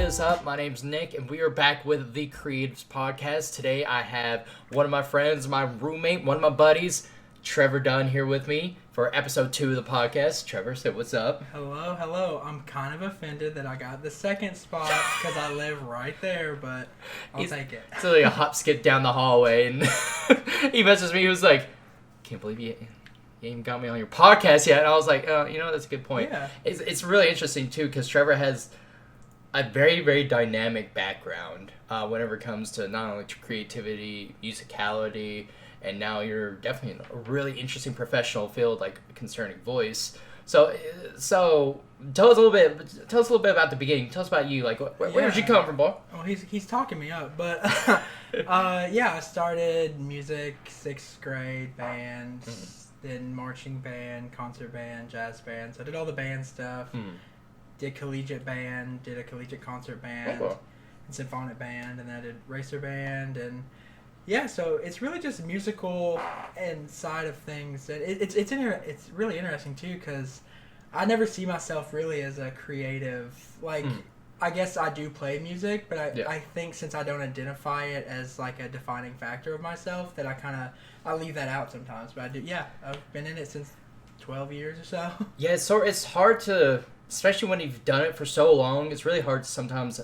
is up? My name's Nick, and we are back with the Creatives Podcast. Today I have one of my friends, my roommate, one of my buddies, Trevor Dunn, here with me for episode 2 of the podcast. Trevor, say what's up. Hello. I'm kind of offended that I got the second spot because I live right there, but I'll take it. It's like a hop skip down the hallway, and he messages me. He was like, "Can't believe you even got me on your podcast yet." And I was like, that's a good point. Yeah. It's really interesting, too, because Trevor has a very, very dynamic background whenever it comes to not only creativity, musicality, and now you're definitely in a really interesting professional field like concerning voice. So tell us a little bit about the beginning. Tell us about you. Like, where did you come from, boy? Oh, he's talking me up, but I started music 6th grade band, then marching band, concert band, jazz band. So I did all the band stuff. Did collegiate band, did a collegiate concert band, and symphonic band, and then I did racer band, and yeah, so it's really just musical and side of things. And it's really interesting too, because I never see myself really as a creative. Like, I guess I do play music, but I think since I don't identify it as like a defining factor of myself, that I leave that out sometimes. But I do. Yeah, I've been in it since 12 years or so. Yeah, so it's hard to, especially when you've done it for so long, it's really hard to sometimes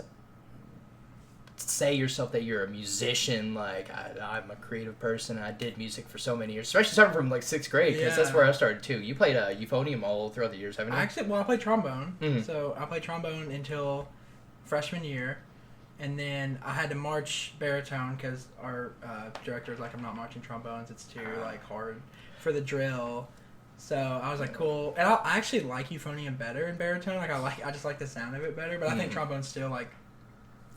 say yourself that you're a musician. Like, I'm a creative person, and I did music for so many years, especially starting from like 6th grade, because that's where I started too. You played euphonium all throughout the years, haven't you? I played trombone. So I played trombone until freshman year, and then I had to march baritone because our director was like, "I'm not marching trombones, it's too like hard for the drill." So I was like, cool. And I actually like euphonium better in baritone. Like, I just like the sound of it better. But I think trombone's still like,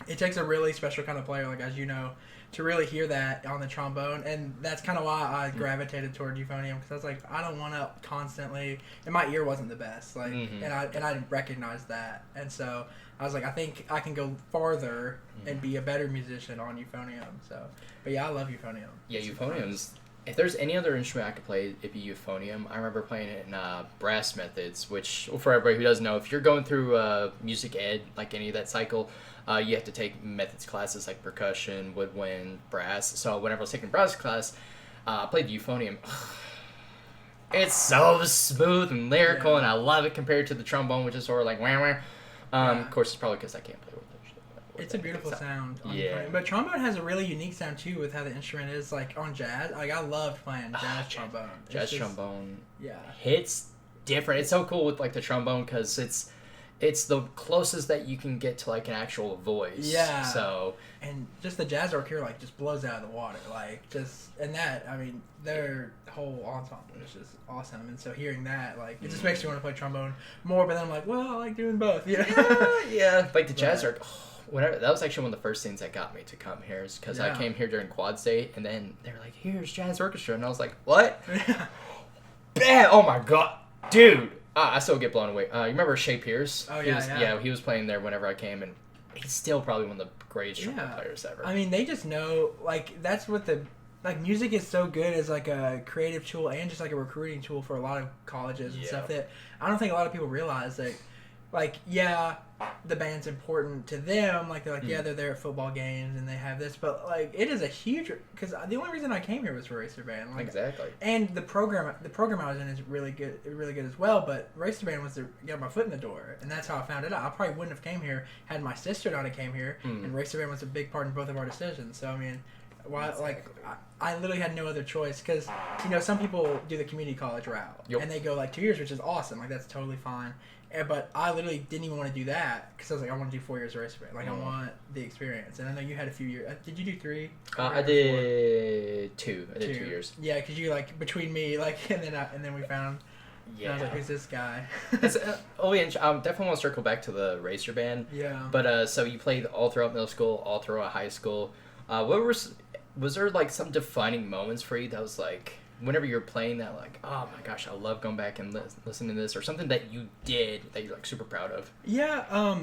it takes a really special kind of player, like, as you know, to really hear that on the trombone. And that's kind of why I gravitated toward euphonium, because I was like, I don't want to constantly, and my ear wasn't the best, like, and I recognized that. And so I was like, I think I can go farther and be a better musician on euphonium. So, but yeah, I love euphonium. Yeah, euphonium's. If there's any other instrument I could play, it'd be euphonium. I remember playing it in brass methods, which, for everybody who doesn't know, if you're going through music ed, like any of that cycle, you have to take methods classes like percussion, woodwind, brass. So whenever I was taking brass class, I played the euphonium. It's so smooth and lyrical, and I love it compared to the trombone, which is sort of like wah wah. Of course, it's probably because I can't play with it. It's a beautiful sound. But trombone has a really unique sound too with how the instrument is like on jazz. Like, I loved playing jazz trombone. Trombone hits different. It's so cool with like the trombone because it's the closest that you can get to like an actual voice. Yeah. So, and just the jazz orc here like just blows out of the water. Like, their whole ensemble is just awesome. And so hearing that, like, it just makes you want to play trombone more. But then I'm like, well, I like doing both. Yeah. Like the jazz orc. That was actually one of the first things that got me to come here, is because I came here during Quad State, and then they were like, "Here's jazz orchestra," and I was like, "What?" Bam! Oh my god, dude! I still get blown away. You remember Shea Pierce? Oh yeah. He was playing there whenever I came, and he's still probably one of the greatest trumpet players ever. I mean, they just know, like, that's what music is so good as like a creative tool and just like a recruiting tool for a lot of colleges and stuff, that I don't think a lot of people realize that. Like, the band's important to them. Like, they're like, they're there at football games and they have this, but like, it is a huge, because the only reason I came here was for Racer Band. Like, exactly. And the program I was in is really good as well. But Racer Band was to get my foot in the door, and that's how I found it out. I probably wouldn't have came here had my sister not have came here, and Racer Band was a big part in both of our decisions. So I mean, I literally had no other choice, because some people do the community college route and they go like 2 years, which is awesome. Like, that's totally fine. But I literally didn't even want to do that, because I was like, I want to do 4 years of racer band. Like, I want the experience. And I know you had a few years. Did you do 3? I did 2. I did 2 years. Yeah, because you, like, between me, like, and then we found. Yeah. And I was like, who's this guy? I definitely want to circle back to the racer band. Yeah. But so you played all throughout middle school, all throughout high school. Was there like some defining moments for you that was like, whenever you're playing that, like, oh my gosh, I love going back and listening to this, or something that you did that you're like super proud of? Yeah.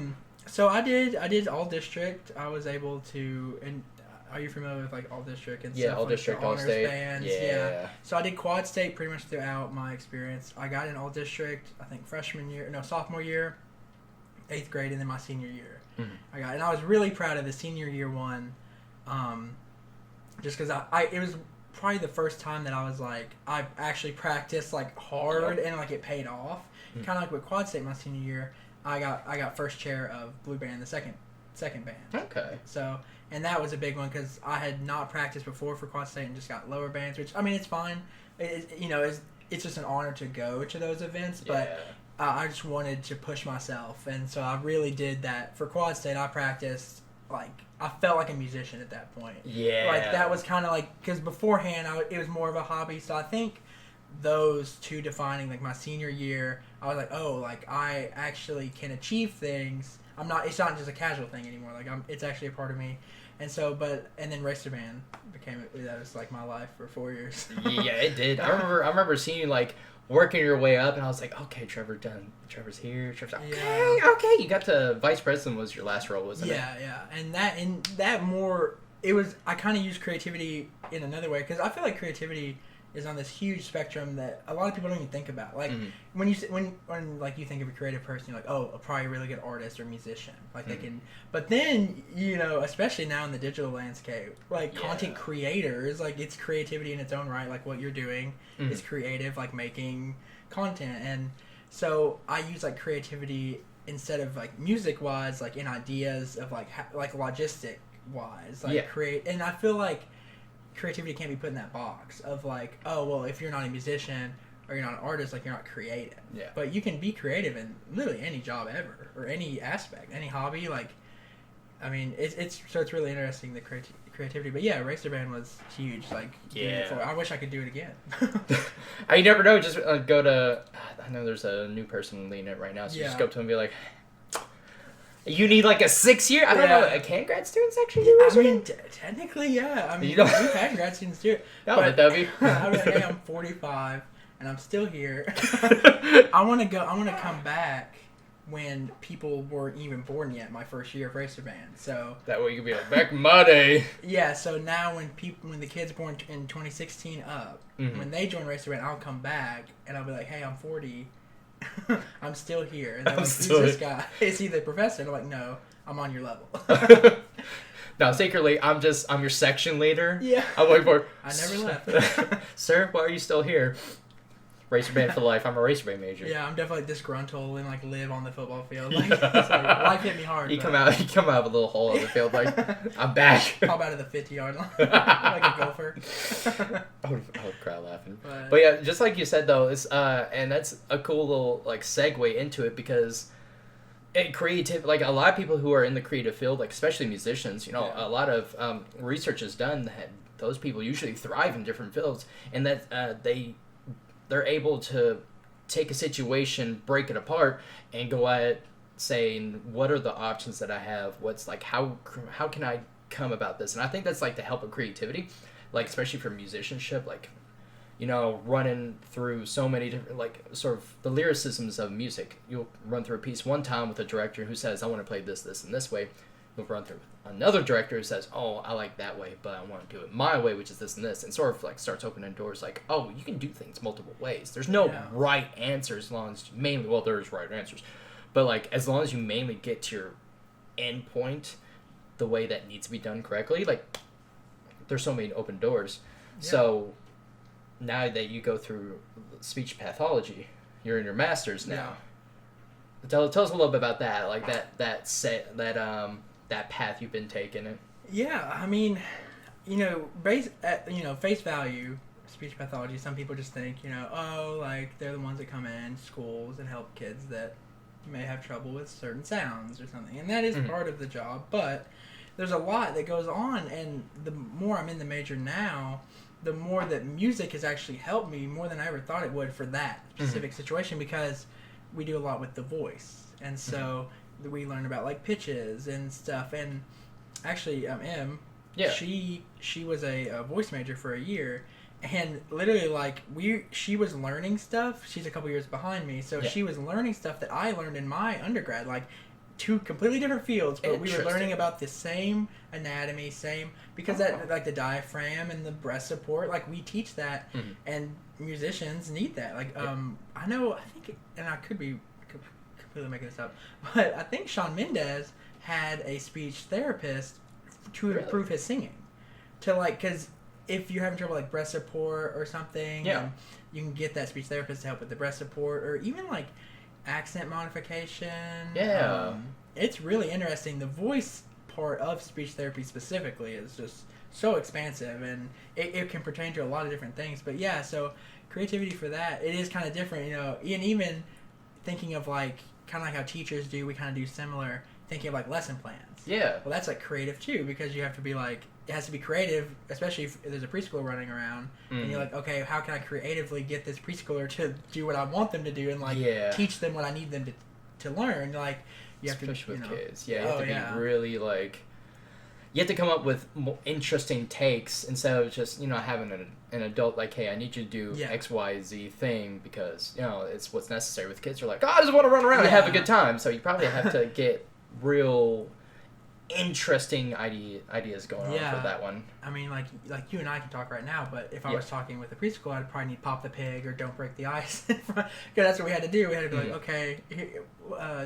So I did all district. I was able to, and are you familiar with like all district and stuff? All like district, all state. Bands? Yeah. So I did quad state pretty much throughout my experience. I got in all district, I think sophomore year. 8th grade, and then my senior year. Mm-hmm. And I was really proud of the senior year one, just because it was probably the first time that I was like, I actually practiced like hard and like it paid off. Mm-hmm. Kind of like with Quad State my senior year, I got first chair of blue band, the second band. Okay. So, and that was a big one because I had not practiced before for Quad State and just got lower bands, which I mean it's fine. It's just an honor to go to those events, but I just wanted to push myself, and so I really did that for Quad State. I practiced like I felt like a musician at that point. Yeah. Like that was kind of like because beforehand it was more of a hobby. So I think those two defining like my senior year, I was like, oh, like I actually can achieve things. It's not just a casual thing anymore. Like it's actually a part of me. And so, and then Racer Band that was like my life for 4 years. Yeah, it did. I remember seeing you like working your way up, and I was like, okay, Trevor Dunn. Trevor's here. Okay. You got to Vice President was your last role, wasn't it? Yeah. And that more, it was, I kind of used creativity in another way, because I feel like creativity is on this huge spectrum that a lot of people don't even think about. Like when like you think of a creative person, you're like, oh, probably a really good artist or musician. Like they can, but then especially now in the digital landscape, like content creators, like it's creativity in its own right. Like what you're doing is creative, like making content, and so I use like creativity instead of like music wise, like in ideas of like logistic wise, like create. And I feel like creativity can't be put in that box of like, oh, well, if you're not a musician or you're not an artist, like you're not creative. Yeah. But you can be creative in literally any job ever or any aspect, any hobby. Like, I mean, it's really interesting, the creativity. But yeah, Racer Band was huge. Like, I wish I could do it again. I never know. Just go to. I know there's a new person leading it right now, so you just go up to him and be like, you need like a 6 year? I don't know. Can grad students actually do Racer Band? I mean, technically, yeah. I mean, we've had grad students do it. But that'd be. I'm like, hey, I'm 45 and I'm still here. I want to come back when people weren't even born yet. My first year of Racer Band, so that way you can be like, back in my day. Yeah. So now when the kids born in 2016 up, when they join Racer Band, I'll come back and I'll be like, hey, I'm 40. I'm still here. And they're like, who's this guy? Is he the professor? And I'm like, no, I'm on your level. No, secretly, I'm your section leader. Yeah. I'm waiting for. I never left. Sir, why are you still here? Racer Band for life. I'm a Racer Band major. Yeah, I'm definitely disgruntled and like live on the football field. Like, it's like life hit me hard. You come out of a little hole on the field like, I'm back. Pop out of the 50-yard line like a gopher. I would cry laughing. But yeah, just like you said though, it's and that's a cool little like segue into it, because like a lot of people who are in the creative field, like especially musicians, a lot of research is done that those people usually thrive in different fields, and that they're able to take a situation, break it apart, and go at it saying, what are the options that I have? What's like, how can I come about this? And I think that's like the help of creativity, like especially for musicianship, like, running through so many different, like sort of the lyricisms of music. You'll run through a piece one time with a director who says, I want to play this, this, and this way. You'll run through another director who says, oh, I like that way, but I want to do it my way, which is this and this, and sort of like starts opening doors like, oh, you can do things multiple ways. There's no right answer as long as there's right answers, but like as long as you mainly get to your end point the way that needs to be done correctly, like there's so many open doors. Yeah. So now that you go through speech pathology, you're in your master's now. Yeah. Tell us a little bit about that, like that path you've been taking. Yeah, I mean, face value, speech pathology, some people just think, oh, like they're the ones that come in schools and help kids that may have trouble with certain sounds or something, and that is part of the job, but there's a lot that goes on, and the more I'm in the major now, the more that music has actually helped me more than I ever thought it would for that specific situation, because we do a lot with the voice, and so we learn about like pitches and stuff. And actually she was a voice major for a year, and literally like she was learning stuff. She's a couple years behind me, so she was learning stuff that I learned in my undergrad, like two completely different fields, but we were learning about the same anatomy, because that like the diaphragm and the breast support, like we teach that, and musicians need that. Like I think, and I could be completely making this up, but I think Shawn Mendes had a speech therapist to improve his singing. To like, because if you're having trouble like breast support or something, you can get that speech therapist to help with the breast support, or even like accent modification. Yeah. It's really interesting. The voice part of speech therapy specifically is just so expansive, and it can pertain to a lot of different things. But yeah, so creativity for that, it is kind of different, and even thinking of like kind of like how teachers do, we kind of do similar, thinking of like lesson plans. Yeah. Well, that's like creative too, because you have to be like, it has to be creative, especially if there's a preschooler running around, and you're like, okay, how can I creatively get this preschooler to do what I want them to do, and like teach them what I need them to learn. Like, you have especially to, with kids. Yeah, you have to be really like, you have to come up with more interesting takes instead of just having an adult like, hey, I need you to do X, Y, Z thing, because it's what's necessary. With kids, you're like, oh, I just want to run around and have a good time. So you probably have to get real interesting ideas going on for that one. I mean, like you and I can talk right now, but if I was talking with a preschool, I'd probably need Pop the Pig or Don't Break the Ice, because that's what we had to do. We had to be like, okay,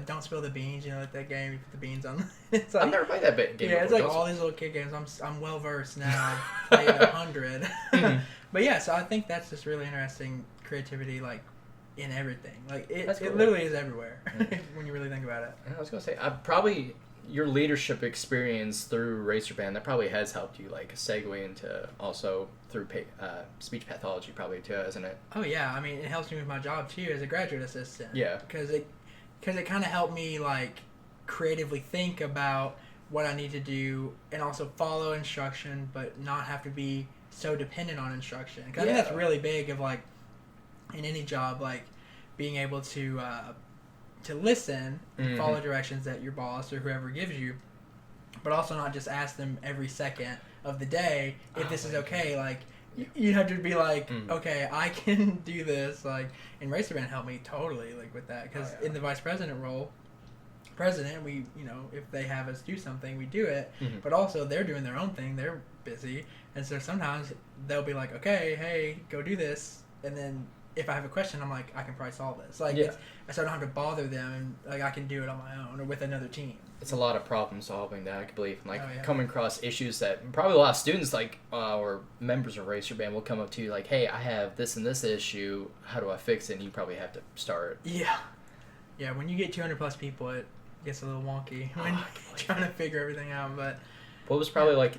don't spill the beans. Like that game, you put the beans on. It's like, I've never played that game before. It's like all these little kid games. I'm well versed now. Played 100. But yeah, so I think that's just really interesting creativity, like in everything. Like it literally is everywhere when you really think about it. I was gonna say, probably your leadership experience through Racer Band, that probably has helped you like segue into also through speech pathology probably too, isn't it? Oh yeah, I mean it helps me with my job too as a graduate assistant. Yeah. Because it kind of helped me like creatively think about what I need to do and also follow instruction, but not have to be so dependent on instruction. Because I think that's really big of like in any job, like being able to listen and follow directions that your boss or whoever gives you, but also not just ask them every second of the day if this is okay. Like you have to be like, okay, I can do this. Like, and Racer Band helped me totally like with that, because in the vice president role, we if they have us do something, we do it, but also they're doing their own thing, they're busy, and so sometimes they'll be like, okay, hey, go do this, and then if I have a question, I'm like, I can probably solve this. Like, so I don't have to bother them, and like I can do it on my own or with another team. It's a lot of problem solving that I can believe, and like coming across issues that probably a lot of students like or members of Racer Band will come up to you like, hey, I have this and this issue. How do I fix it? And you probably have to start. Yeah. When you get 200 plus people, it gets a little wonky when you're trying to figure everything out. But what was probably like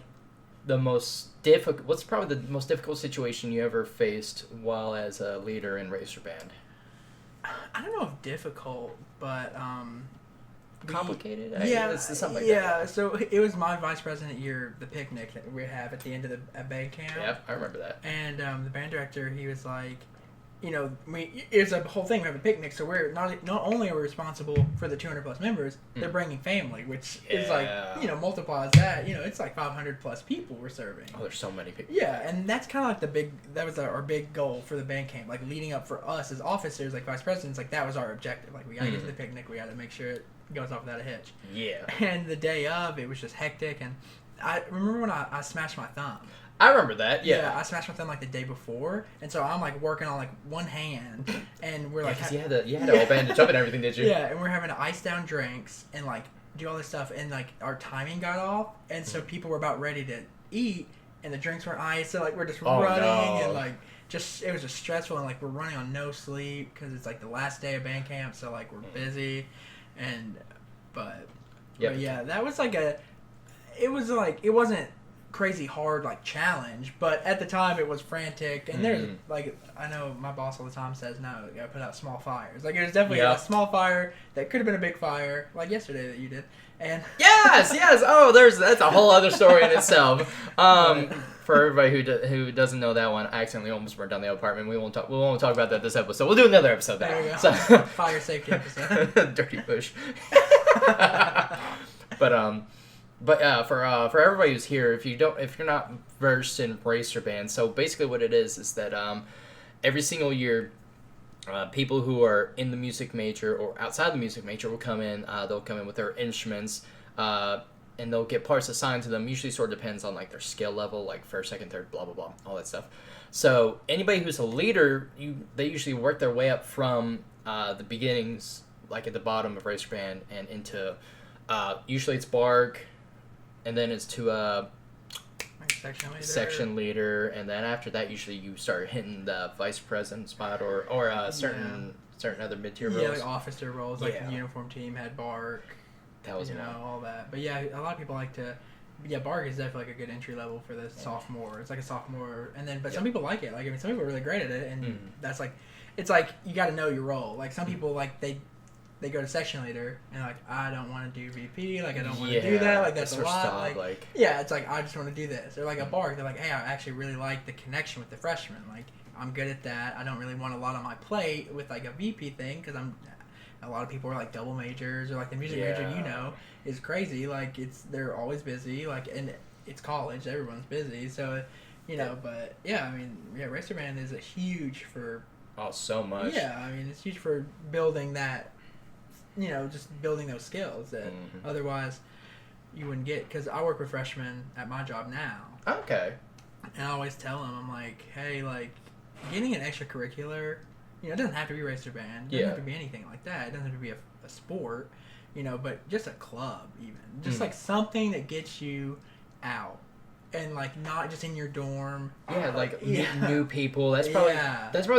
the most difficult? What's probably the most difficult situation you ever faced while as a leader in Racer Band? I don't know if difficult, but complicated. Something like that. So it was my vice president year, the picnic that we have at the end of the band camp. Yeah, I remember that. And the band director, he was like, it's a whole thing. We have a picnic, so we're not only are we responsible for the 200 plus members, they're bringing family, which is like multiplies that. It's like 500 plus people we're serving. Oh, there's so many people. Yeah, and that's kind of like that was our big goal for the band camp, like leading up for us as officers, like vice presidents. Like that was our objective. Like we gotta get to the picnic, we gotta make sure it goes off without a hitch. Yeah. And the day of, it was just hectic, and I remember when I smashed my thumb. I remember that, yeah. I smashed my thumb like the day before, and so I'm like working on like one hand, and we're like... because you had to all bandage up and everything, did you? Yeah, and we're having to ice down drinks and like do all this stuff, and like our timing got off, and so people were about ready to eat, and the drinks weren't iced, so like we're just running, and like it was just stressful, and like we're running on no sleep, because it's like the last day of band camp, so like we're busy, and... But yeah, that was like it wasn't crazy hard like challenge, but at the time it was frantic, and there's like, I know my boss all the time says, no, you gotta put out small fires. Like it was definitely a small fire that could have been a big fire, like yesterday that you did. And yes. Oh, that's a whole other story in itself. For everybody who doesn't know that one, I accidentally almost burned down the apartment. We won't talk about that this episode. We'll do another episode. There you go. So, fire safety episode. Dirty bush. But for everybody who's here, if you're not versed in Racer Band, so basically what it is that every single year, people who are in the music major or outside the music major will come in. They'll come in with their instruments, and they'll get parts assigned to them. Usually, sort of depends on like their skill level, like first, second, third, blah blah blah, all that stuff. So anybody who's a leader, they usually work their way up from the beginnings like at the bottom of racer band and into usually it's bark, and then it's to section leader, and then after that usually you start hitting the vice president spot or certain other mid-tier roles. Yeah, like officer roles, like the uniform team had bark. That was all that. But yeah, a lot of people like to. Yeah, bark is definitely like a good entry level for the sophomore. It's like a sophomore, and then some people like it. Like some people are really great at it, and that's like, it's like you got to know your role. Like some people like they go to section leader and like I don't want to do VP. Like I don't want to do that. Like that's a lot. Like it's like I just want to do this. Or like a bark, they're like, hey, I actually really like the connection with the freshmen. Like I'm good at that. I don't really want a lot on my plate with like a VP thing because a lot of people are like double majors or like the music major, is crazy. Like they're always busy. Like, and it's college, everyone's busy. So, but I mean, racer band is a huge for. Oh, so much. Yeah, I mean, it's huge for building that. Just building those skills that otherwise you wouldn't get. Because I work with freshmen at my job now. Okay. And I always tell them, I'm like, hey, like getting an extracurricular. It doesn't have to be racer band. It doesn't have to be anything like that. It doesn't have to be a sport, but just a club even. Just like something that gets you out and like not just in your dorm. Yeah, like meet new people. That's probably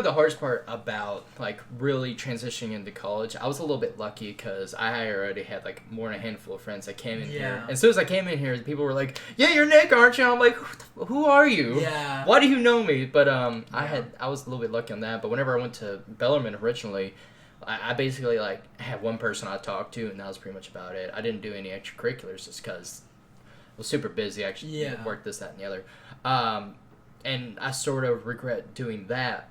the hardest part about like really transitioning into college. I was a little bit lucky because I already had like more than a handful of friends that came in here. And as soon as I came in here, people were like, "Yeah, you're Nick, aren't you?" I'm like, "Who are you? Yeah. Why do you know me?" But I was a little bit lucky on that. But whenever I went to Bellarmine originally, I basically like had one person I talked to, and that was pretty much about it. I didn't do any extracurriculars just because I was super busy. Actually, worked this, that, and the other. And I sort of regret doing that.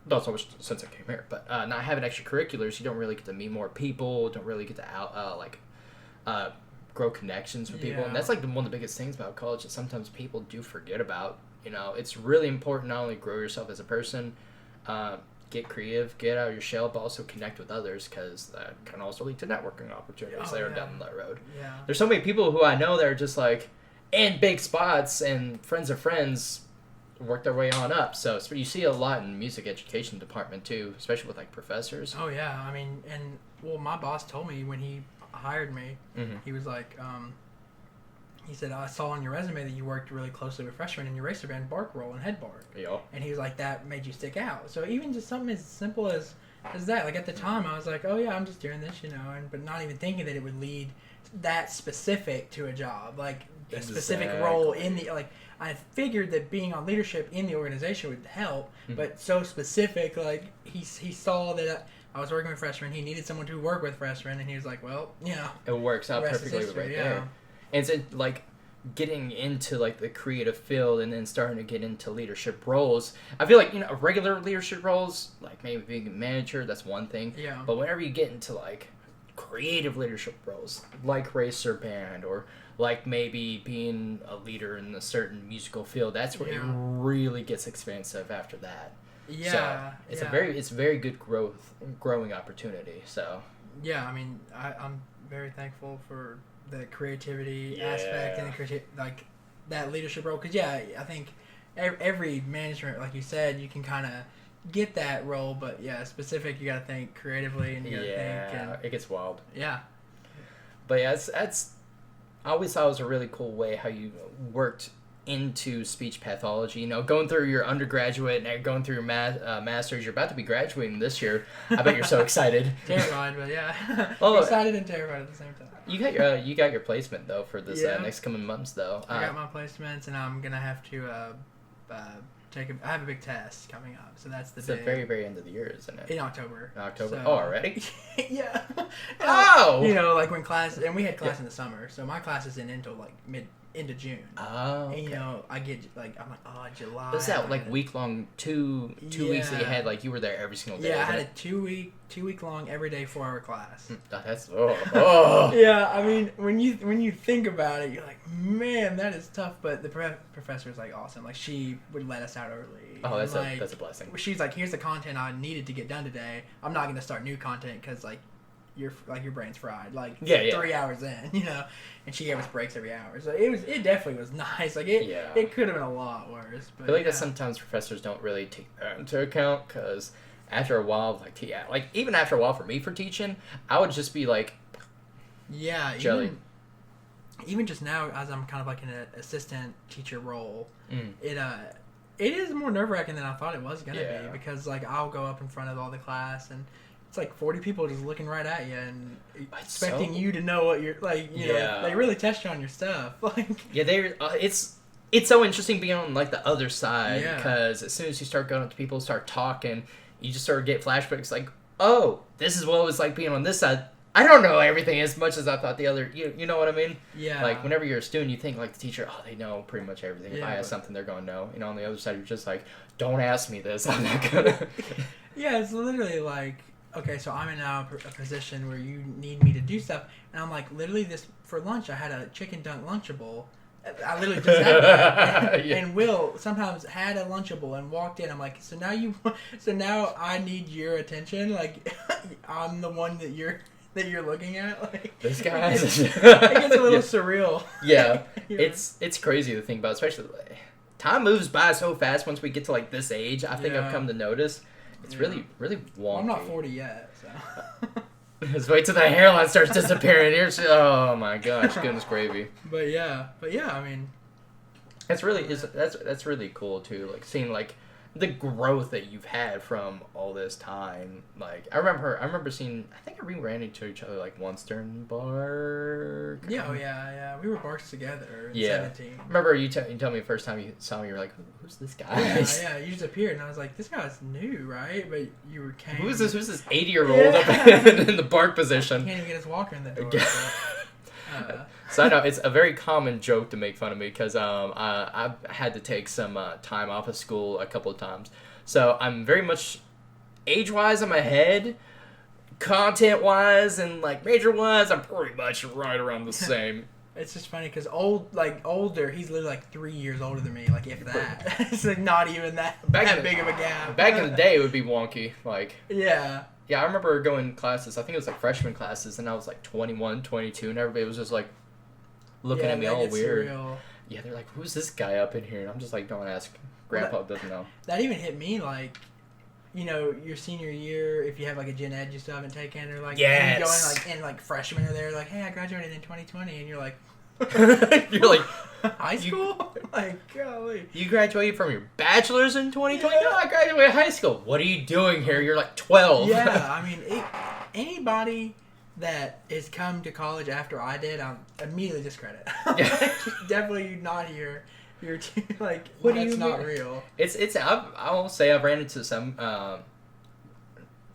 Not so much since I came here, but not having extracurriculars, you don't really get to meet more people. Don't really get to grow connections with people, and that's like one of the biggest things about college that sometimes people do forget about. It's really important not only grow yourself as a person, get creative, get out of your shell, but also connect with others because that can also lead to networking opportunities later down that road. Yeah. There's so many people who I know that are just like in big spots and friends of friends work their way on up. So you see a lot in music education department too, especially with like professors. Oh yeah, I mean, my boss told me when he hired me, he was like, he said, I saw on your resume that you worked really closely with freshmen in your racer band bark roll and head bark. Yeah. And he was like, that made you stick out. So even just something as simple as that, like at the time I was like, oh yeah, I'm just doing this, but not even thinking that it would lead that specific to a job, like a specific role in the, like I figured that being on leadership in the organization would help, but so specific, like he saw that I was working with freshmen, he needed someone to work with freshmen, and he was like, well, it works out perfectly right there. And it's like getting into like the creative field and then starting to get into leadership roles. I feel like, regular leadership roles, like maybe being a manager, that's one thing. Yeah. But whenever you get into like creative leadership roles, like racer band or like maybe being a leader in a certain musical field, that's where it really gets expansive after that. Yeah. So it's a very good growing opportunity. So yeah, I mean, I'm very thankful for the creativity aspect and like that leadership role, because I think every management, like you said, you can kind of get that role, but specific, you got to think creatively and you got to think, and it gets wild. But that's I always thought it was a really cool way how you worked into speech pathology. Going through your undergraduate and going through your master's, you're about to be graduating this year. I bet you're so excited. Terrified, but excited and terrified at the same time. You got your placement though for this next coming months though. I got my placements, and I'm gonna have to I have a big test coming up, so that's the the very, very end of the year, isn't it? In October. So, already? Yeah. Oh! Like when class, and we had class in the summer, so my class isn't until like into June. Oh, okay. And I get like, I'm like, July. Was that like week long, two weeks that you had, like you were there every single day? Yeah, I had a 2 week long every day 4-hour class. That's oh. Yeah, I mean, when you think about it, you're like, man, that is tough. But the professor was like awesome. Like she would let us out early. Oh, that's a blessing. She's like, here's the content I needed to get done today. I'm not gonna start new content because like your brain's fried. Like 3 hours in, and she gave us breaks every hour. So it definitely was nice. Like it could have been a lot worse. But I feel like that sometimes professors don't really take that into account because after a while, like even after a while for me for teaching, I would just be like, yeah, jelly. Even just now, as I'm kind of like in an assistant teacher role, it is more nerve-wracking than I thought it was gonna be, because like I'll go up in front of all the class and it's like 40 people just looking right at you and expecting you to know what you're like. You know, they really test you on your stuff. Like, it's so interesting being on like the other side, because as soon as you start going up to people, start talking, you just sort of get flashbacks like, oh, this is what it was like being on this side. I don't know everything as much as I thought the other. You know what I mean? Yeah. Like whenever you're a student, you think like the teacher, oh, they know pretty much everything. If I ask something, they're gonna know. You know, on the other side, you're just like, don't ask me this. I'm not gonna. Yeah, it's literally like, okay, so I'm in now a position where you need me to do stuff, and I'm like, literally this for lunch, I had a chicken dunk Lunchable. I literally just had that, and Will sometimes had a Lunchable and walked in. I'm like, so now I need your attention. Like, I'm the one that you're looking at. Like, this guy, it gets a little surreal. Yeah, it's crazy to think about, especially time moves by so fast once we get to like this age. I think I've come to notice it's really wonky. Well, I'm not 40 yet, so. Just wait till the hairline starts disappearing. Oh my gosh, goodness gravy. But yeah, I mean, that's really cool too. Like seeing like the growth that you've had from all this time. Like I remember seeing. I think we ran into each other like once during Bark. Yeah. We were Barks together in 17. Remember you told me the first time you saw me, you were like, "Who's this guy?" Yeah. You just appeared, and I was like, "This guy's new, right?" But you came. Who's this 80-year-old up in the Bark position? Can't even get his walker in the door. So I know it's a very common joke to make fun of me because I had to take some time off of school a couple of times. So I'm very much age-wise I'm ahead, content-wise and like major-wise I'm pretty much right around the same. It's just funny because older, he's literally like 3 years older than me, like if that. It's like not even that big of a gap. Back in the day it would be wonky, like. Yeah. Yeah, I remember going classes, I think it was like freshman classes, and I was like 21, 22, and everybody was just like looking at me all weird. Surreal. Yeah, they're like, who's this guy up in here? And I'm just like, don't ask. Grandpa doesn't know. That even hit me like, you know, your senior year, if you have like a gen ed you still haven't taken, or like, yes. You go in like, and like freshmen are there, like, hey, I graduated in 2020, and you're like, you're like, high school? Like, golly. You graduated from your bachelor's in 2020? Yeah. No, I graduated high school. What are you doing here? You're like 12. Yeah, I mean, anybody that has come to college after I did, I'm immediately discredit. Definitely not here. You're like, what that's not real. I will say I've ran into some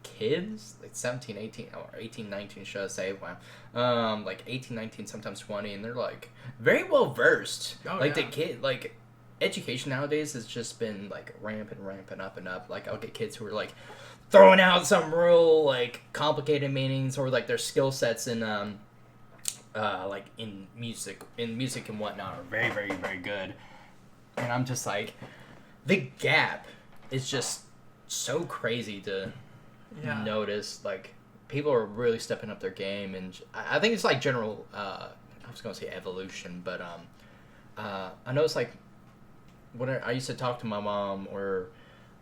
kids, like 17, 18, or 18, 19, should I say. Wow. Like 18, 19, sometimes 20, and they're like very well versed. The kid, like, education nowadays has just been like ramping up and up. Like I'll get kids who are like throwing out some real like complicated meanings, or like their skill sets in like in music and whatnot are very, very, very good. And I'm just like, the gap is just so crazy to notice. Like, people are really stepping up their game, and I think it's like general. I was gonna say evolution, but I know it's like when I used to talk to my mom or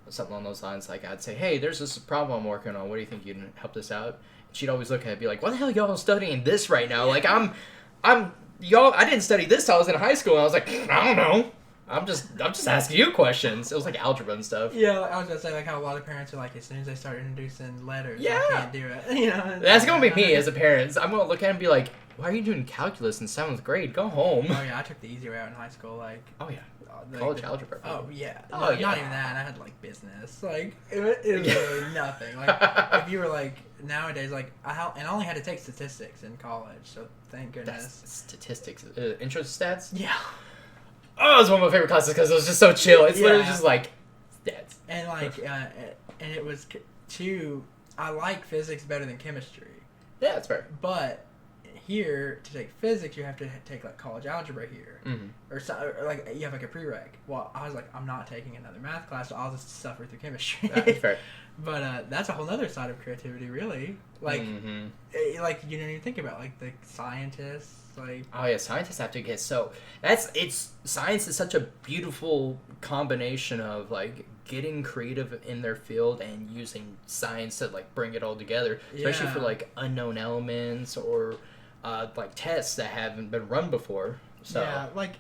something along those lines. Like, I'd say, "Hey, there's this problem I'm working on. What do you think you can help this out?" And she'd always look at it and be like, "What the hell are y'all studying this right now?" Like, I'm y'all. I didn't study this till I was in high school. And I was like, I don't know. I'm just asking you questions. It was like algebra and stuff. Yeah, I was gonna say like how a lot of parents are like, as soon as they start introducing letters, I can't do it. You know, that's gonna be me as a parent. I'm gonna look at it and be like, why are you doing calculus in 7th grade? Go home. Oh yeah, I took the easy way out in high school. Like, oh yeah, college algebra. Oh yeah. Not even that. I had like business. Like it was really nothing. Like if you were like nowadays, like I only had to take statistics in college, so thank goodness. That's statistics, intro to stats. Yeah. Oh, it was one of my favorite classes because it was just so chill. It's literally just like stats. And like, and it was too. I like physics better than chemistry. Yeah, that's fair. But here, to take physics, you have to take like college algebra here, or like you have like a prereq. Well, I was like, I'm not taking another math class, so I'll just suffer through chemistry. That's fair. But that's a whole other side of creativity, really. Like, like you don't even think about like the scientists. Like, oh yeah, scientists have to get science is such a beautiful combination of like getting creative in their field and using science to like bring it all together, especially for like unknown elements or like tests that haven't been run before. So yeah, like,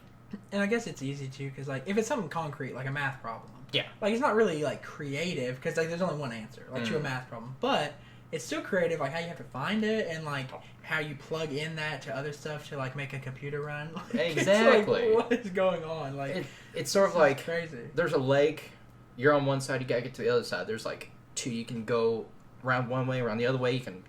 and I guess it's easy too because like if it's something concrete like a math problem, yeah, like it's not really like creative because like there's only one answer like to a math problem, but it's still creative like how you have to find it and like how you plug in that to other stuff to like make a computer run. Like, exactly. It's like, what is going on? Like it's sort of like crazy. There's a lake. You're on one side. You gotta get to the other side. There's like two. You can go around one way, around the other way. You can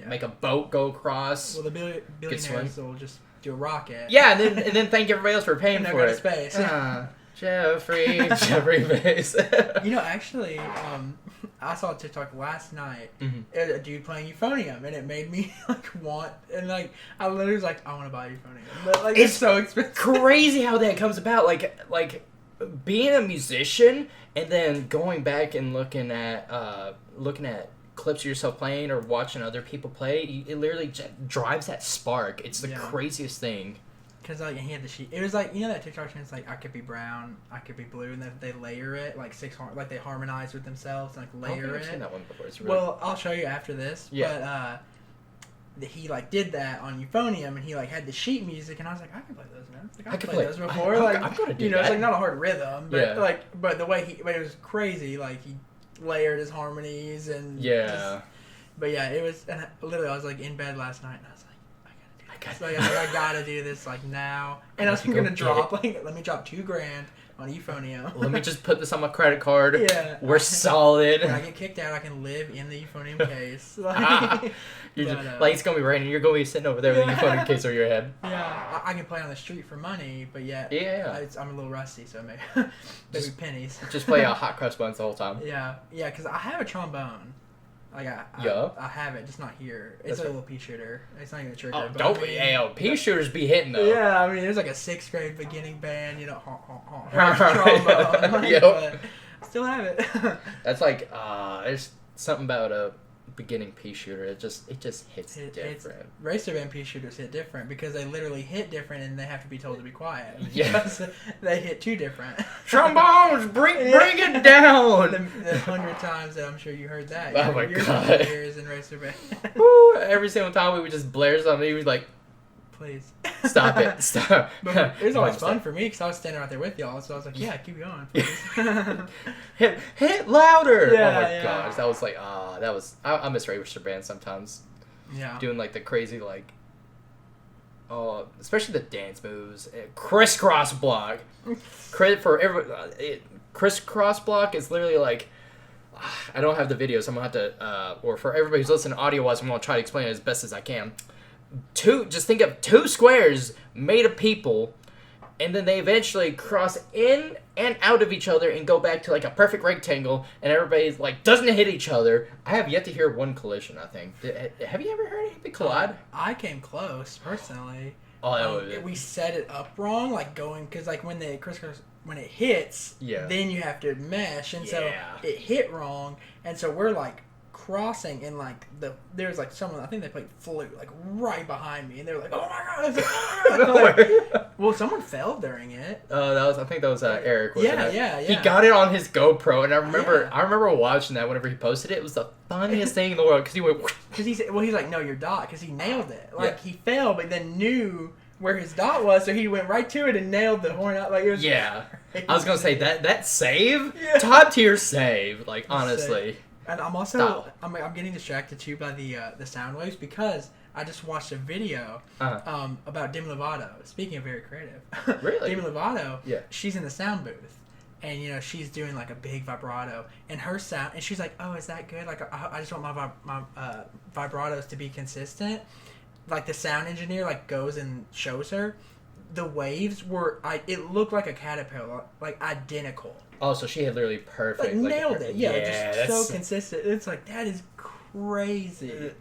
make a boat go across. Well, the billionaires will just do a rocket. Yeah, and then thank everybody else for paying for it. Space. Jeffrey Bezos. You know, actually, I saw a TikTok last night. A dude playing euphonium, and it made me like want and like I literally was like, I want to buy euphonium, but like it's so expensive. Crazy how that comes about. Like being a musician and then going back and looking at clips of yourself playing or watching other people play, it literally drives that spark. It's the craziest thing. Because like he had the sheet. It was like, you know that TikTok trend, it's like I could be brown, I could be blue, and then they layer it like like they harmonize with themselves, like layer it. I've seen that one before. It's really... Well, I'll show you after this. Yeah. But he like did that on euphonium, and he like had the sheet music, and I was like, I can play those notes. Like, I've played those before. I'm gonna do that. It's like not a hard rhythm, but but the way but it was crazy. Like he layered his harmonies and but yeah, it was. And literally, I was like in bed last night, and I was like, I gotta do this like now, and I was gonna drop let me drop $2,000 on euphonium. Let me just put this on my credit card. Yeah, we're solid. When I get kicked out, I can live in the euphonium case. Like it's gonna be raining. You're gonna be sitting over there with a euphonium case over your head. Yeah, I can play on the street for money, but I'm a little rusty, so maybe pennies. Just play Hot Cross Buns the whole time. Yeah, because I have a trombone. Like I have it, just not here. It's a little pea shooter. It's not even a trigger. Oh, don't be. Pea shooters be hitting though. Yeah, I mean, there's like a 6th grade beginning band, trombone. But still have it. That's like there's something about a beginning pea shooter. It just hits different. Racer band pea shooters hit different because they literally hit different and they have to be told to be quiet. Yes, they hit too different. Trombones, bring it down. The 100 times that I'm sure you heard that. Oh my god! Years in racer band. Woo, every single time we would just blare something, he was like, please stop it, stop. But it was always fun for me because I was standing right there with y'all, so I was like, yeah, keep going, please. hit louder. Yeah, oh my gosh, that was like I miss racer band sometimes. Yeah, doing like the crazy like especially the dance moves. Crisscross block. Credit for crisscross block is literally like, I don't have the video, so I'm gonna have to or for everybody who's listening audio wise, I'm gonna try to explain it as best as I can. Just think of 2 squares made of people, and then they eventually cross in and out of each other and go back to like a perfect rectangle, and everybody's like doesn't hit each other. I have yet to hear one collision. I think. Have you ever heard anything collide? I came close personally. We set it up wrong, like going because like when the crisscross when it hits, then you have to mesh, and so it hit wrong, and so we're like crossing and like there's like someone I think they played flute like right behind me and they were like, oh my god, well someone fell during it. I think that was Eric, wasn't it? Yeah he got it on his GoPro, and I remember watching that whenever he posted it. It was the funniest thing in the world because he went he's like, no, your dot, because he nailed it, like he fell but then knew where his dot was, so he went right to it and nailed the horn out. Like it was crazy. I was gonna say that save, top tier save, like honestly. And I'm also I'm getting distracted too by the sound waves because I just watched a video about Demi Lovato. Speaking of very creative, really, Demi Lovato, she's in the sound booth, and she's doing like a big vibrato, and her sound, and she's like, oh, is that good? Like I just want my vibratos to be consistent. Like the sound engineer like goes and shows her the waves it looked like a caterpillar, like identical. Oh, so she had literally perfect. Like nailed it. Yeah, just so consistent. It's like, that is crazy.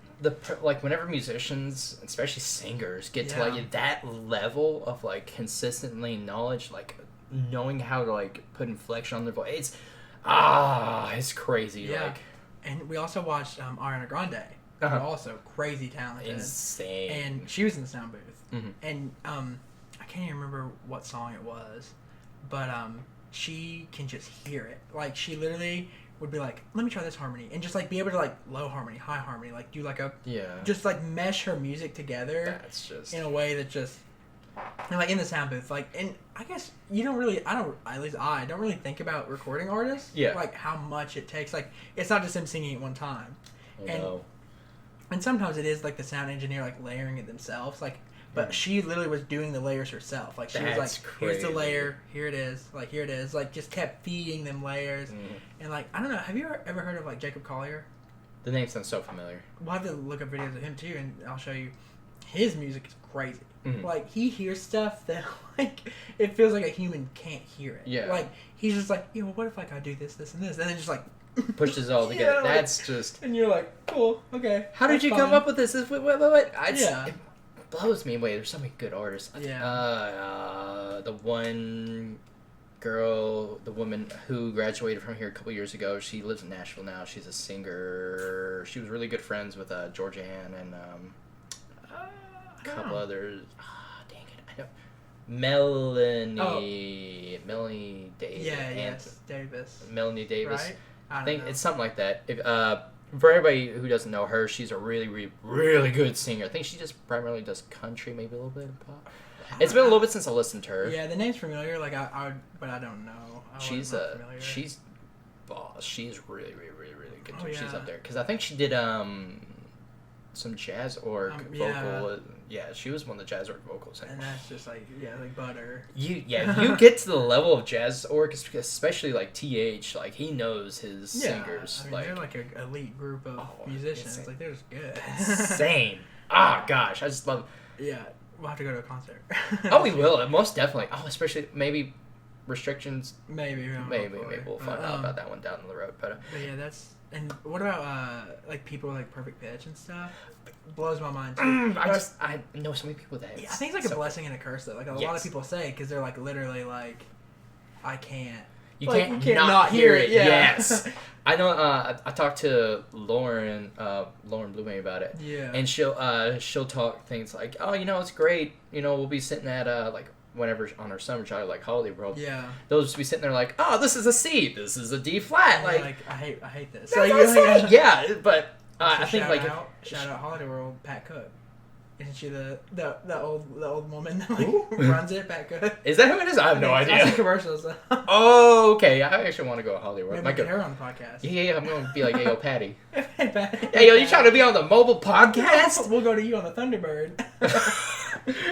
Like whenever musicians, especially singers, get to like that level of like consistently knowledge, like knowing how to like put inflection on their voice, it's crazy. Yeah. Like, and we also watched Ariana Grande. Also crazy talented. Insane. And she was in the sound booth. Mm-hmm. And I can't even remember what song it was, but she can just hear it. Like, she literally would be like, let me try this harmony, and just like be able to like low harmony, high harmony, like do like a just like mesh her music together. That's just in a way that just and like in the sound booth, like, and I guess you don't really, I don't really think about recording artists, like how much it takes. Like, it's not just them singing at one time, and sometimes it is like the sound engineer like layering it themselves, like. But she literally was doing the layers herself. Like, she was like, here's the layer, here it is, like, just kept feeding them layers. And, like, I don't know, have you ever heard of, like, Jacob Collier? The name sounds so familiar. We'll have to look up videos of him, too, and I'll show you. His music is crazy. Like, he hears stuff that, like, it feels like a human can't hear it. Yeah. Like, he's just like, what if, like, I do this, this, and this? And then just, like... pushes all together. Like, that's just... And you're like, cool, okay. How did you come up with this? What? It blows me away. There's so many good artists. The one girl, the woman who graduated from here a couple years ago, she lives in Nashville now. She's a singer. She was really good friends with Georgia Ann and a couple others. Dang it, I know. Melanie Davis. Davis. Melanie Davis. Right? I think it's something like that. If, for everybody who doesn't know her, she's a really, really, really good singer. I think she just primarily does country, maybe a little bit of pop. It's been a little bit since I listened to her. Yeah, the name's familiar. Like but I don't know. She's really, really, really, really good. She's up there because I think she did some jazz org vocal. Yeah, she was one of the jazz org vocals. And that's just like butter. You get to the level of jazz org, especially like TH, like he knows his singers. I mean, they're like an elite group of musicians. Insane. Like, they're just good. Insane. Gosh, I just love. Yeah, we'll have to go to a concert. We will most definitely. Especially maybe restrictions. Maybe we'll find out about that one down the road. But yeah, that's. And what about like people with like perfect pitch and stuff? Blows my mind too. I know so many people that. I think it's like a blessing and a curse though. Like a lot of people say, because they're like literally like, I can't. You can't not hear it. Yeah. Yes. I know. I talked to Lauren Blume about it. Yeah. And she'll talk things like, it's great. We'll be sitting at like whenever on our summer job, like Holiday World. Yeah. They'll just be sitting there like, this is a C, this is a D flat. Like I hate this. That's what I'm saying. Yeah, but I think shout out Holiday World, Pat Cook. Isn't she the old woman that runs it, Pat Cook? Is that who it is? I have no idea. I see commercials. Oh, okay. I actually want to go to Holiday World. Maybe get her on the podcast. Yeah, I'm going to be like, hey, yo, Patty. Hey, Patty. Hey, yo, you trying to be on the mobile podcast? We'll go to you on the Thunderbird.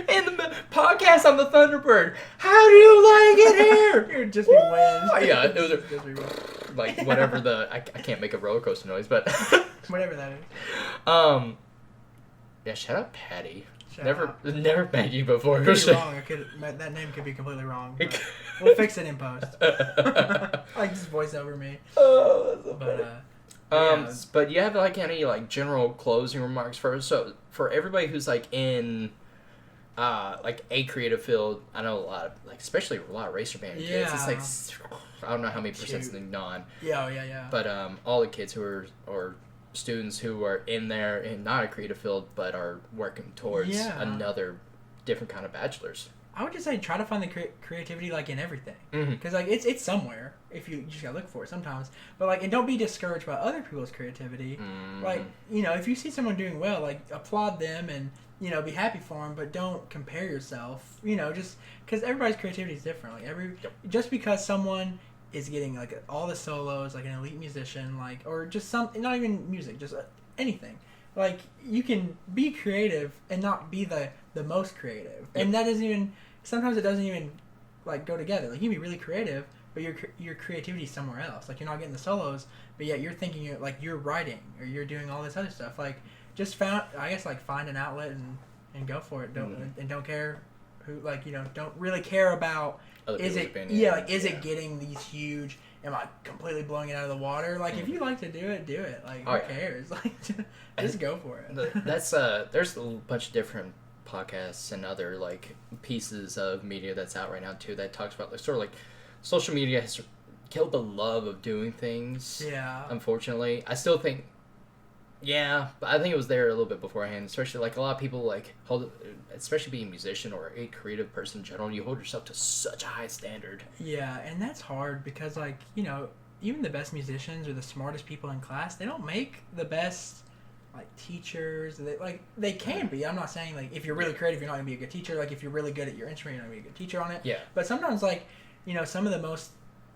And the podcast on the Thunderbird. How do you like it here? You're just be wind. Yeah, it was like whatever I can't make a roller coaster noise, but whatever that is. Yeah, shout out Patty. Never met you before. Could be wrong. That name could be completely wrong. But we'll fix it in post. Like just voice over me. Oh, that's so funny. But you have like any like general closing remarks for everybody who's like in like a creative field. I know a lot of especially a lot of racer band kids. It's like I don't know how many percent's the non. Yeah. But all the kids who are or students who are in there in not a creative field but are working towards another different kind of bachelor's. I would just say try to find the creativity like in everything, because like it's somewhere if you just gotta look for it sometimes. But like, and don't be discouraged by other people's creativity. Like, if you see someone doing well, like applaud them and be happy for them, but don't compare yourself. Just because everybody's creativity is different. Like just because someone is getting like all the solos, like an elite musician, like, or just not even music, just anything. Like, you can be creative and not be the most creative, and that doesn't even. Sometimes it doesn't even like go together. Like, you can be really creative, but your creativity is somewhere else. Like, you're not getting the solos, but yet you're thinking like you're writing or you're doing all this other stuff. Like, just find an outlet and go for it. Don't care who, like, don't really care about. Is it it getting these huge? Am I completely blowing it out of the water? Like, if you like to do it. Like, who cares? Like, just go for it. There's a bunch of different podcasts and other like pieces of media that's out right now too that talks about like sort of like social media has killed the love of doing things. Yeah. Unfortunately, I still think Yeah, but I think it was there a little bit beforehand. Especially like a lot of people like especially being a musician or a creative person in general, you hold yourself to such a high standard. Yeah, and that's hard because like even the best musicians or the smartest people in class, they don't make the best like teachers. They can be. I'm not saying like if you're really creative, you're not gonna be a good teacher. Like if you're really good at your instrument, you're not gonna be a good teacher on it. Yeah. But sometimes like some of the most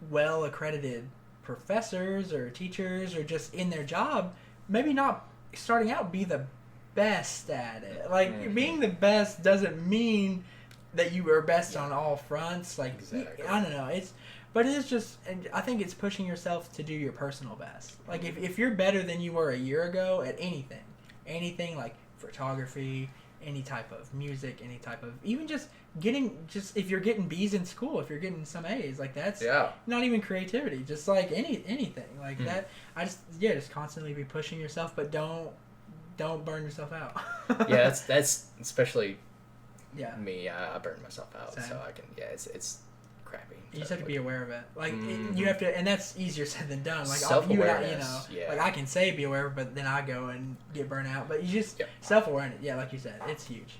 well accredited professors or teachers or just in their job, maybe not starting out be the best at it. Like being the best doesn't mean that you are best on all fronts. Like exactly. I don't know. But it is just, and I think it's pushing yourself to do your personal best. Like if you're better than you were a year ago at anything like photography, any type of music, any type of even just if you're getting B's in school, if you're getting some A's, like that's not even creativity, just like anything like that. I just constantly be pushing yourself, but don't burn yourself out. Yeah, that's especially me. I burn myself out, Same. so I can. Yeah, it's crappy. You just have to be aware of it. Like you have to, and that's easier said than done. Like self-awareness, like I can say be aware, but then I go and get burnt out. But you just self-awareness. Yeah, like you said, it's huge.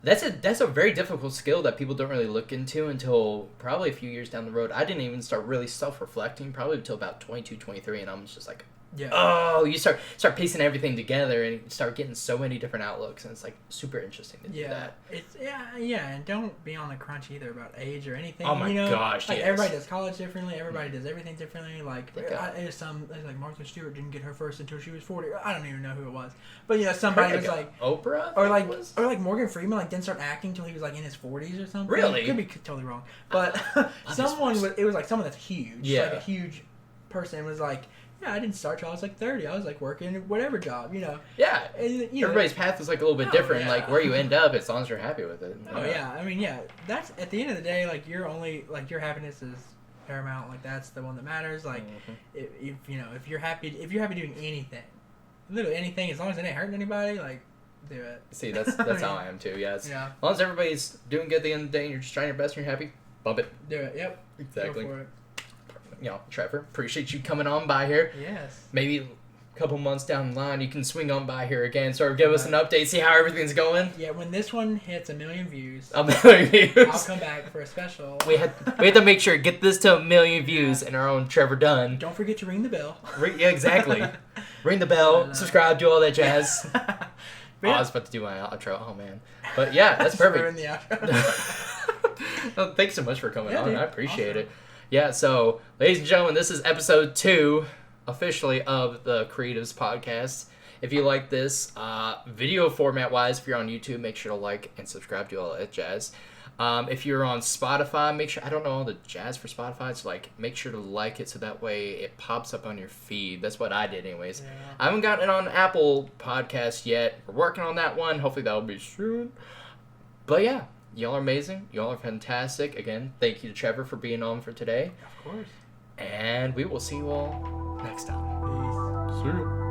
That's a very difficult skill that people don't really look into until probably a few years down the road. I didn't even start really self-reflecting probably until about 22, 23, and I'm just like, you start piecing everything together and you start getting so many different outlooks, and it's like super interesting to do that. It's and don't be on the crunch either about age or anything. Oh my gosh, like everybody does college differently, everybody does everything differently. Like there's like Martha Stewart didn't get her first until she was 40. I don't even know who it was, but somebody was like Oprah or like Morgan Freeman like didn't start acting until he was like in his 40s or something. Really? Could be totally wrong, but someone that's huge, like a huge person was like. Yeah, I didn't start till I was like 30. I was like working whatever job, Yeah. And, everybody's path is like a little bit different. Like where you end up, as long as you're happy with it. I mean, that's at the end of the day, like your happiness is paramount. Like that's the one that matters. Like if you're happy doing anything, literally anything, as long as it ain't hurting anybody, like do it. See, that's how I am too. Yeah. As long as everybody's doing good at the end of the day and you're just trying your best and you're happy, bump it. Do it. Yep. Exactly. Go for it. Trevor, appreciate you coming on by here. Yes. Maybe a couple months down the line, you can swing on by here again, sort of give us an update, see how everything's going. Yeah, when this one hits 1 million views, I'll come back for a special. We had to make sure get this to 1 million views in our own Trevor Dunn. Don't forget to ring the bell. Yeah, exactly. Ring the bell, subscribe, do all that jazz. I was about to do my outro. Oh man, but yeah, that's perfect. Ruin the outro. Well, thanks so much for coming on. Dude, I appreciate it. Yeah, so, ladies and gentlemen, this is episode 2, officially, of the Creatives Podcast. If you like this, video format-wise, if you're on YouTube, make sure to like and subscribe to all that jazz. If you're on Spotify, make sure, I don't know all the jazz for Spotify, so, make sure to like it so that way it pops up on your feed. That's what I did anyways. Yeah. I haven't gotten it on Apple Podcasts yet. We're working on that one. Hopefully that'll be soon. But, yeah. Y'all are amazing. Y'all are fantastic. Again, thank you to Trevor for being on for today. Of course. And we will see you all next time. Peace. See you.